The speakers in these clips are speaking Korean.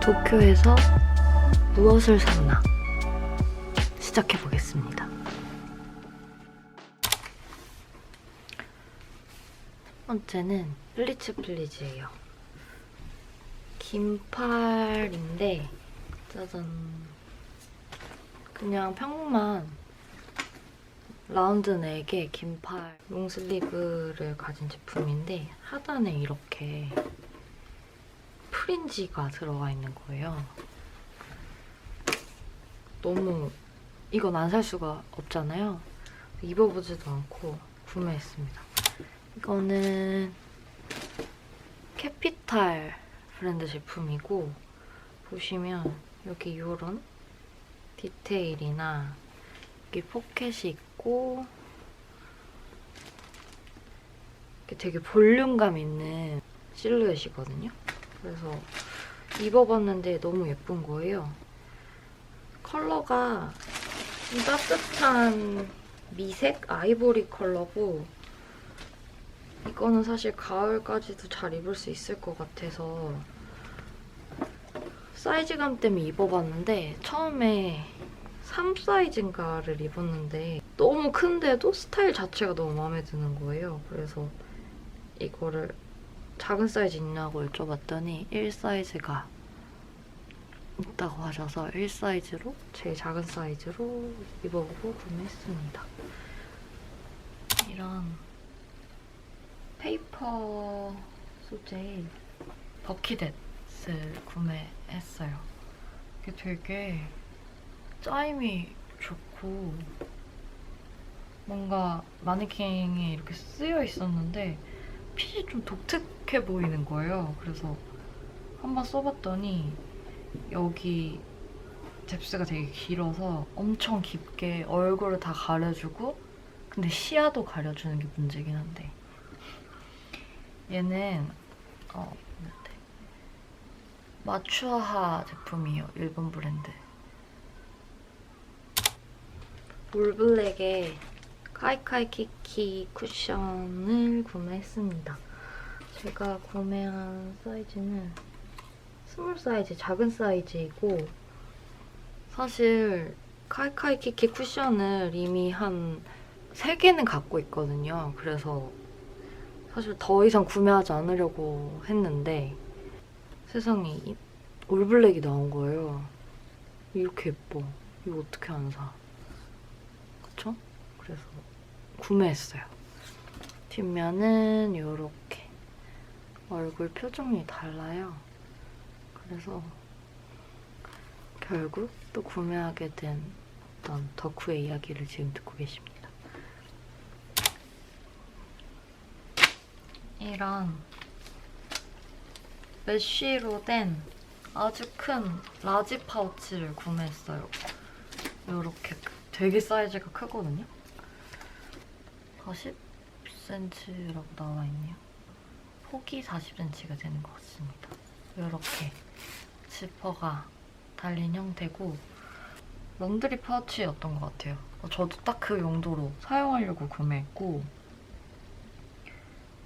도쿄에서 무엇을 샀나 시작해보겠습니다. 첫 번째는 플리츠 플리즈예요. 긴팔인데 짜잔, 그냥 평범한 라운드 넥의 긴팔 롱슬리브를 가진 제품인데 하단에 이렇게 프린지가 들어가 있는 거예요. 너무 이건 안 살 수가 없잖아요. 입어보지도 않고 구매했습니다. 이거는 캐피탈 브랜드 제품이고, 보시면 여기 이런 디테일이나 여기 포켓이 있고 이게 되게 볼륨감 있는 실루엣이거든요. 그래서 입어봤는데 너무 예쁜 거예요. 컬러가 좀 따뜻한 미색 아이보리 컬러고, 이거는 사실 가을까지도 잘 입을 수 있을 것 같아서 사이즈감 때문에 입어봤는데 처음에 3 사이즈인가를 입었는데 너무 큰데도 스타일 자체가 너무 마음에 드는 거예요. 그래서 이거를 작은 사이즈 있냐고 여쭤봤더니 1 사이즈가 있다고 하셔서 1 사이즈로, 제일 작은 사이즈로 입어보고 구매했습니다. 이런 페이퍼 소재의 버킷햇을 구매했어요. 이게 되게 짜임이 좋고 뭔가 마네킹에 이렇게 쓰여 있었는데 핏이 좀 독특해 보이는 거예요. 그래서 한번 써봤더니 여기 잽스가 되게 길어서 엄청 깊게 얼굴을 다 가려주고, 근데 시야도 가려주는 게 문제긴 한데, 얘는 마추아하 제품이에요. 일본 브랜드. 올블랙의 카이카이 키키 쿠션을 구매했습니다. 제가 구매한 사이즈는 스몰 사이즈, 작은 사이즈이고, 사실 카이카이 키키 쿠션을 이미 한 3개는 갖고 있거든요. 그래서 사실 더 이상 구매하지 않으려고 했는데 세상에 올블랙이 나온 거예요. 이렇게 예뻐. 이거 어떻게 안 사? 그쵸? 그래서 구매했어요. 뒷면은 이렇게 얼굴 표정이 달라요. 그래서 결국 또 구매하게 된 어떤 덕후의 이야기를 지금 듣고 계십니다. 이런 메쉬로 된 아주 큰 라지 파우치를 구매했어요. 이렇게 되게 사이즈가 크거든요. 40cm라고 나와 있네요. 폭이 40cm가 되는 것 같습니다. 이렇게 지퍼가 달린 형태고, 런드리 파우치였던 것 같아요. 저도 딱 그 용도로 사용하려고 구매했고,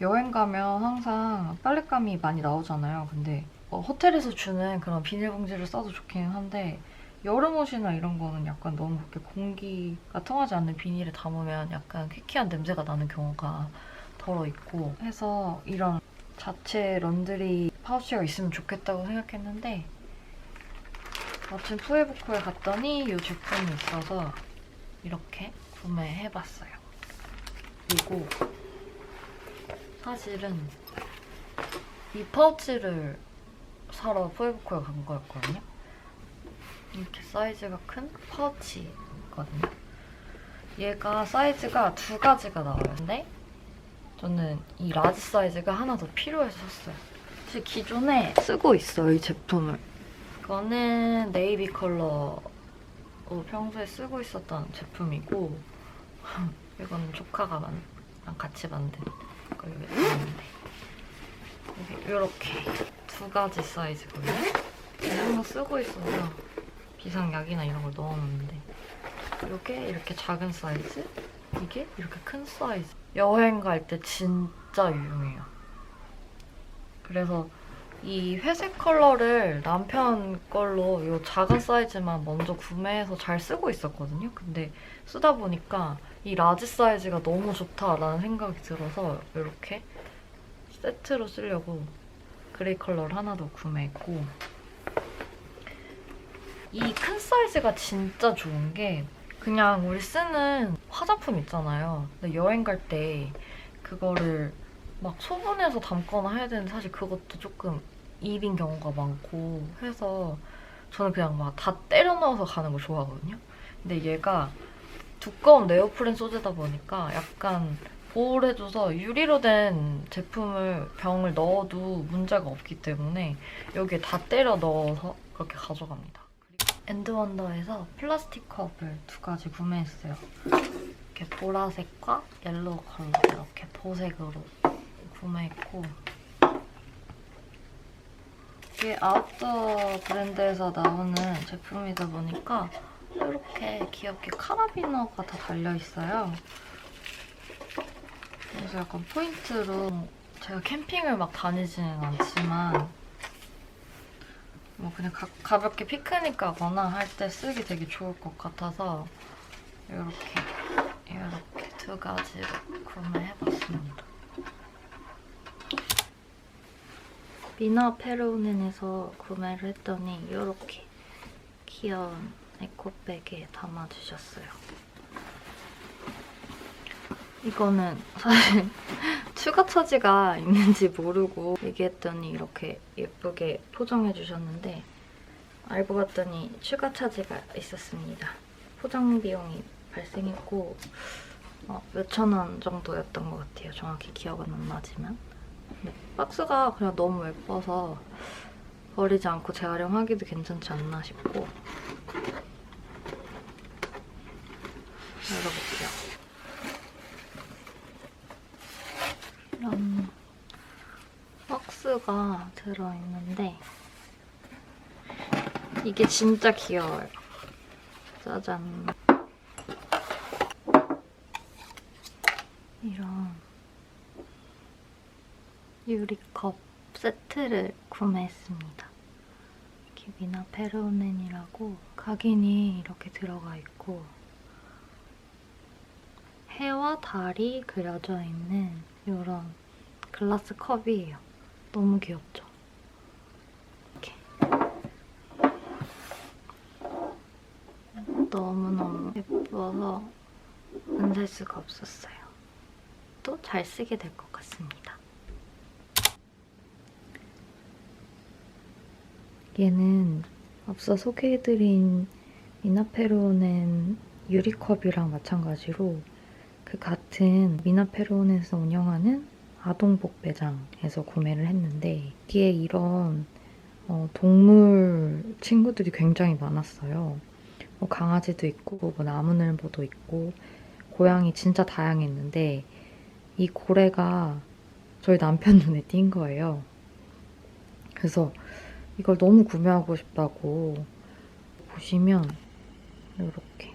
여행 가면 항상 빨랫감이 많이 나오잖아요. 근데 호텔에서 주는 그런 비닐봉지를 써도 좋긴 한데, 여름 옷이나 이런 거는 약간 너무 그렇게 공기가 통하지 않는 비닐에 담으면 약간 퀴퀴한 냄새가 나는 경우가 덜어 있고 해서 이런 자체 런드리 파우치가 있으면 좋겠다고 생각했는데, 마침 푸에부코에 갔더니 이 제품이 있어서 이렇게 구매해봤어요. 그리고 사실은 이 파우치를 사러 푸에부코에 간 거였거든요. 이렇게 사이즈가 큰 파우치거든요. 얘가 사이즈가 2가지가 나와요. 근데 저는 이 라지 사이즈가 하나 더 필요해서 샀어요. 사실 기존에 쓰고 있어요, 이 제품을. 이거는 네이비 컬러로 평소에 쓰고 있었던 제품이고, 이거는 조카가 같이 만든 거 여기 있는데, 이렇게 2가지 사이즈거든요. 항상 쓰고 있어서 비상약이나 이런 걸 넣어놓는데, 이게 이렇게 작은 사이즈, 이게 이렇게 큰 사이즈. 여행 갈 때 진짜 유용해요. 그래서 이 회색 컬러를 남편 걸로 이 작은 사이즈만 먼저 구매해서 잘 쓰고 있었거든요. 근데 쓰다 보니까 이 라지 사이즈가 너무 좋다라는 생각이 들어서 이렇게 세트로 쓰려고 그레이 컬러를 하나 더 구매했고, 이 큰 사이즈가 진짜 좋은 게 그냥 우리 쓰는 화장품 있잖아요. 근데 여행 갈 때 그거를 막 소분해서 담거나 해야 되는데 사실 그것도 조금 일인 경우가 많고 해서 저는 그냥 막 다 때려 넣어서 가는 걸 좋아하거든요. 근데 얘가 두꺼운 네오프렌 소재다 보니까 약간 보호를 해줘서 유리로 된 제품을 병을 넣어도 문제가 없기 때문에 여기에 다 때려 넣어서 그렇게 가져갑니다. 그리고 엔드원더에서 플라스틱 컵을 2가지 구매했어요. 이렇게 보라색과 옐로우 컬러 이렇게 도색으로 구매했고, 이게 아웃도어 브랜드에서 나오는 제품이다 보니까 이렇게 귀엽게 카라비너가 다 달려있어요. 그래서 약간 포인트로, 제가 캠핑을 막 다니지는 않지만 뭐 그냥 가볍게 피크닉 가거나 할 때 쓰기 되게 좋을 것 같아서 이렇게 2가지로 구매해봤습니다. 미나 페르오넨에서 구매를 했더니 이렇게 귀여운 에코백에 담아주셨어요. 이거는 사실 추가 처지가 있는지 모르고 얘기했더니 이렇게 예쁘게 포장해 주셨는데 알고 봤더니 추가 차지가 있었습니다. 포장 비용이 발생했고 몇천 원 정도였던 것 같아요. 정확히 기억은 안 나지만. 근데 박스가 그냥 너무 예뻐서 버리지 않고 재활용하기도 괜찮지 않나 싶고 열어볼게요. 이런 박스가 들어있는데 이게 진짜 귀여워요. 짜잔. 이런 유리컵 세트를 구매했습니다. 이렇게 미나 페르오넨이라고 각인이 이렇게 들어가 있고 해와 달이 그려져 있는 이런 글라스 컵이에요. 너무 귀엽죠? 이렇게 너무너무 예뻐서 안 살 수가 없었어요. 또 잘 쓰게 될 것 같습니다. 얘는 앞서 소개해드린 미나페르오넨 유리컵이랑 마찬가지로 그 같은 미나페르오넨에서 운영하는 아동복 매장에서 구매를 했는데 여기에 이런 동물 친구들이 굉장히 많았어요. 뭐 강아지도 있고 뭐 나무늘보도 있고 고양이 진짜 다양했는데 이 고래가 저희 남편 눈에 띈 거예요. 그래서 이걸 너무 구매하고 싶다고. 보시면 이렇게,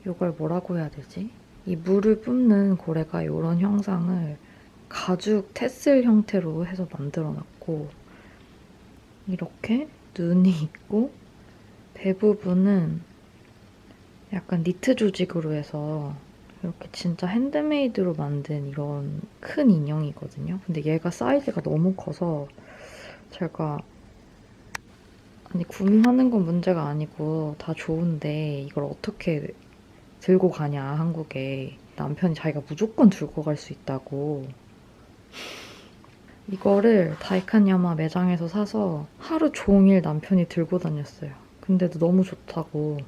이걸 뭐라고 해야 되지? 이 물을 뿜는 고래가 이런 형상을 가죽 테슬 형태로 해서 만들어놨고 이렇게 눈이 있고 배 부분은 약간 니트 조직으로 해서 이렇게 진짜 핸드메이드로 만든 이런 큰 인형이거든요. 근데 얘가 사이즈가 너무 커서 제가 아니 구매하는 건 문제가 아니고 다 좋은데 이걸 어떻게 들고 가냐 한국에. 남편이 자기가 무조건 들고 갈 수 있다고. 이거를 다이칸야마 매장에서 사서 하루 종일 남편이 들고 다녔어요. 근데도 너무 좋다고.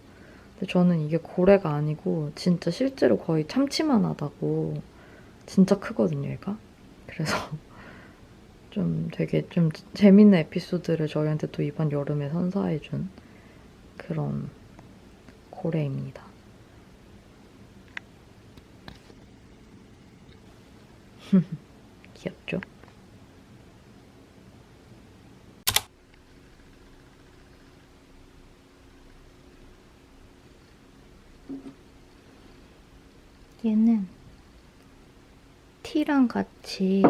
근데 저는 이게 고래가 아니고 진짜 실제로 거의 참치만 하다고. 진짜 크거든요, 얘가. 그래서 좀 되게 좀 재밌는 에피소드를 저희한테 또 이번 여름에 선사해준 그런 고래입니다. 귀엽죠? 얘는 티랑 같이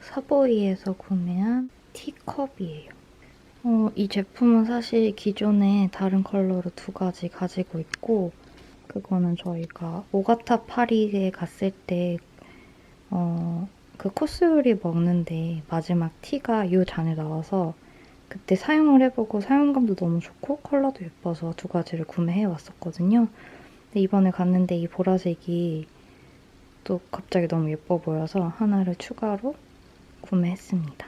서보이에서 구매한 티컵이에요. 이 제품은 사실 기존에 다른 컬러로 2가지 가지고 있고 그거는 저희가 오가타 파리에 갔을 때 그 코스 요리 먹는데 마지막 티가 이 잔에 나와서 그때 사용을 해보고 사용감도 너무 좋고 컬러도 예뻐서 2가지를 구매해왔었거든요. 근데 이번에 갔는데 이 보라색이 또 갑자기 너무 예뻐 보여서 하나를 추가로 구매했습니다.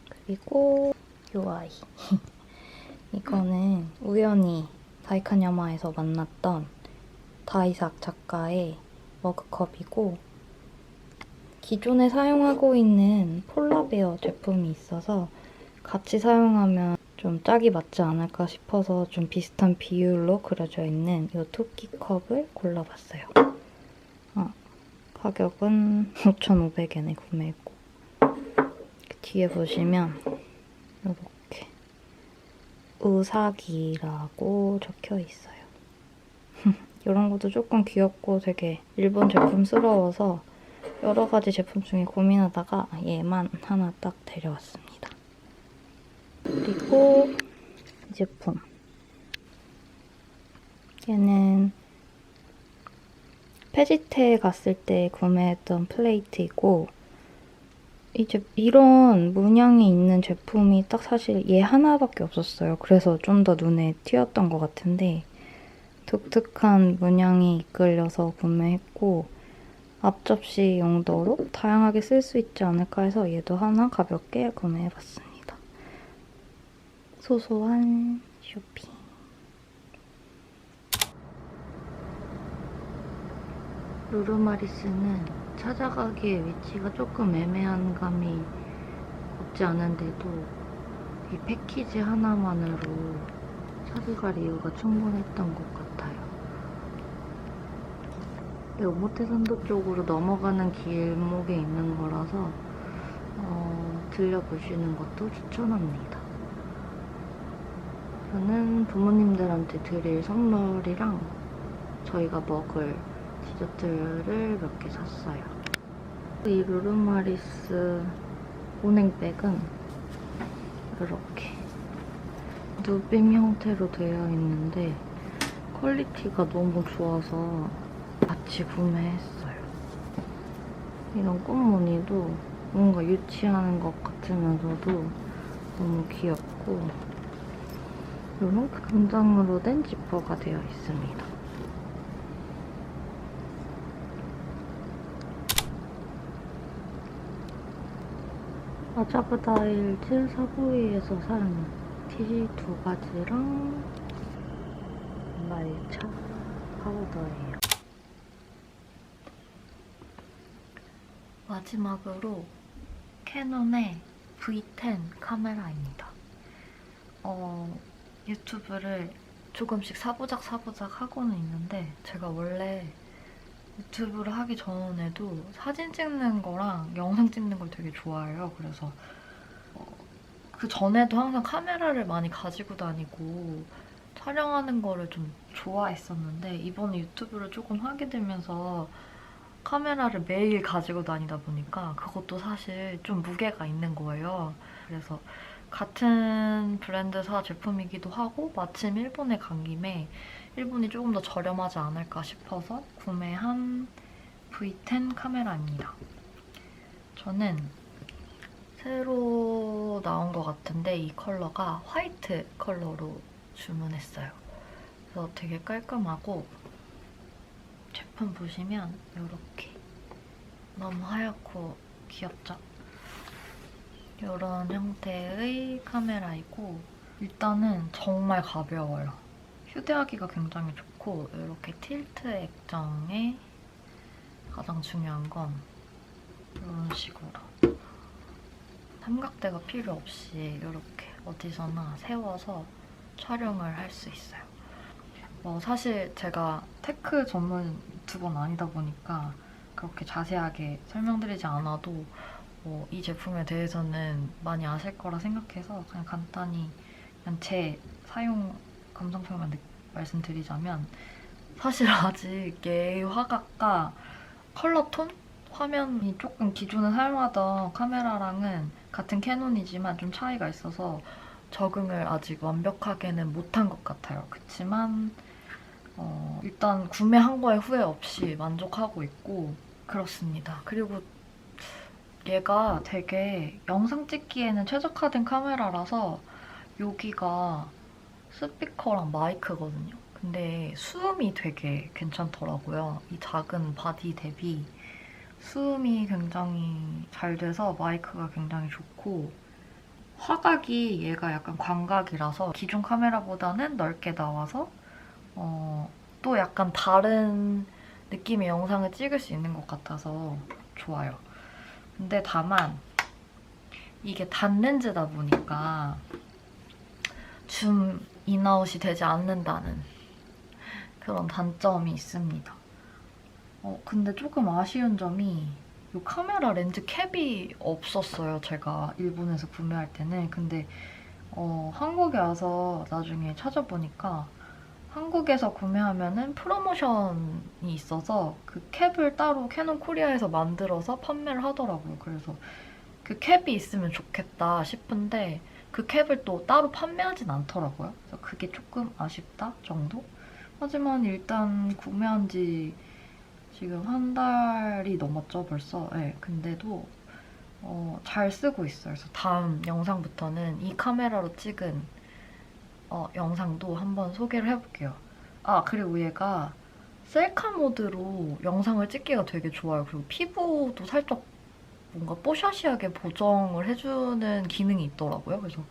그리고 이 아이. 이거는 우연히 다이카냐마에서 만났던 다이삭 작가의 머그컵이고 기존에 사용하고 있는 폴라베어 제품이 있어서 같이 사용하면 좀 짝이 맞지 않을까 싶어서 좀 비슷한 비율로 그려져 있는 이 토끼컵을 골라봤어요. 가격은 5,500엔에 구매했고 뒤에 보시면 이렇게 우사기라고 적혀 있어요. 이런 것도 조금 귀엽고 되게 일본 제품스러워서 여러 가지 제품 중에 고민하다가 얘만 하나 딱 데려왔습니다. 그리고 이 제품. 얘는 페지테에 갔을 때 구매했던 플레이트이고 이제 이런 문양이 있는 제품이 딱 사실 얘 하나밖에 없었어요. 그래서 좀 더 눈에 띄었던 것 같은데 독특한 문양이 이끌려서 구매했고 앞접시 용도로 다양하게 쓸 수 있지 않을까 해서 얘도 하나 가볍게 구매해봤습니다. 소소한 쇼핑. 루루마리스는 찾아가기에 위치가 조금 애매한 감이 없지 않은데도 이 패키지 하나만으로 찾아갈 이유가 충분했던 것 같아요. 오모테산도 쪽으로 넘어가는 길목에 있는 거라서 들려보시는 것도 추천합니다. 저는 부모님들한테 드릴 선물이랑 저희가 먹을 디저트를 몇 개 샀어요. 이 루루마리스 보냉백은 이렇게 누빔 형태로 되어 있는데 퀄리티가 너무 좋아서 같이 구매했어요. 이런 꽃무늬도 뭔가 유치한 것 같으면서도 너무 귀엽고 이런 금장으로 된 지퍼가 되어 있습니다. 아자브다일즈 사보이에서 산 티 2가지랑 말차 파우더예요. 마지막으로 캐논의 V10 카메라입니다. 유튜브를 조금씩 사부작 하고는 있는데 제가 원래 유튜브를 하기 전에도 사진 찍는 거랑 영상 찍는 걸 되게 좋아해요. 그래서 그 전에도 항상 카메라를 많이 가지고 다니고 촬영하는 거를 좀 좋아했었는데 이번에 유튜브를 조금 하게 되면서 카메라를 매일 가지고 다니다 보니까 그것도 사실 좀 무게가 있는 거예요. 그래서 같은 브랜드사 제품이기도 하고 마침 일본에 간 김에 일본이 조금 더 저렴하지 않을까 싶어서 구매한 V10 카메라입니다. 저는 새로 나온 것 같은데 이 컬러가 화이트 컬러로 주문했어요. 그래서 되게 깔끔하고 제품 보시면 이렇게 너무 하얗고 귀엽죠? 이런 형태의 카메라이고 일단은 정말 가벼워요. 휴대하기가 굉장히 좋고 이렇게 틸트 액정에 가장 중요한 건 이런 식으로 삼각대가 필요 없이 이렇게 어디서나 세워서 촬영을 할 수 있어요. 사실 제가 테크 전문 유튜버는 아니다 보니까 그렇게 자세하게 설명드리지 않아도 이 제품에 대해서는 많이 아실 거라 생각해서 그냥 간단히 그냥 제 사용 감상평만 말씀드리자면 사실 아직 얘 화각과 컬러 톤? 화면이 조금 기존에 사용하던 카메라랑은 같은 캐논이지만 좀 차이가 있어서 적응을 아직 완벽하게는 못한 것 같아요. 그치만 일단 구매한 거에 후회 없이 만족하고 있고 그렇습니다. 그리고 얘가 되게 영상 찍기에는 최적화된 카메라라서 여기가 스피커랑 마이크거든요. 근데 수음이 되게 괜찮더라고요. 이 작은 바디 대비 수음이 굉장히 잘 돼서 마이크가 굉장히 좋고 화각이 얘가 약간 광각이라서 기존 카메라보다는 넓게 나와서 또 약간 다른 느낌의 영상을 찍을 수 있는 것 같아서 좋아요. 근데 다만 이게 단렌즈다 보니까 줌 인아웃이 되지 않는다는 그런 단점이 있습니다. 근데 조금 아쉬운 점이 이 카메라 렌즈 캡이 없었어요. 제가 일본에서 구매할 때는. 근데 한국에 와서 나중에 찾아보니까 한국에서 구매하면은 프로모션이 있어서 그 캡을 따로 캐논 코리아에서 만들어서 판매를 하더라고요. 그래서 그 캡이 있으면 좋겠다 싶은데 그 캡을 또 따로 판매하진 않더라고요. 그래서 그게 조금 아쉽다 정도? 하지만 일단 구매한 지 지금 한 달이 넘었죠, 벌써. 네, 근데도 잘 쓰고 있어요. 그래서 다음 영상부터는 이 카메라로 찍은 영상도 한번 소개를 해볼게요. 아, 그리고 얘가 셀카 모드로 영상을 찍기가 되게 좋아요. 그리고 피부도 살짝 뭔가 뽀샤시하게 보정을 해주는 기능이 있더라고요. 그래서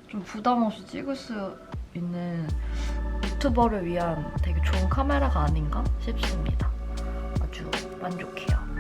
좀 부담 없이 찍을 수 있는 유튜버를 위한 되게 좋은 카메라가 아닌가 싶습니다. 아주 만족해요.